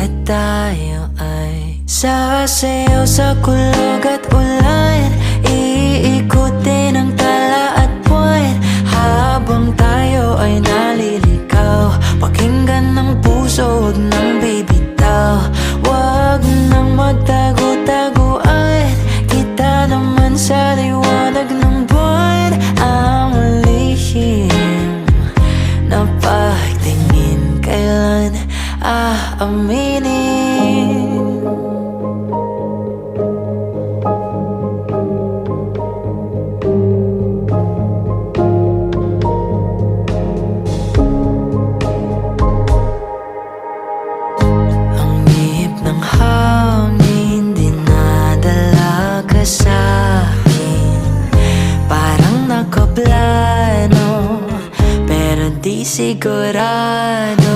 at tayo ay sasayaw sa kulog at ulan. Iikutin ang tala at buwan habang tayo ay naliligaw. Pakinggan ng puso, huwag nang bibitaw. Huwag nang magtago-taguan, kita naman sa liwanag ng buwan. Ang lihim na pagtingin, kailan aaminin? Ang ihip ng hangin dinadala ka sa'kin, parang nakaplano pero di sigurado.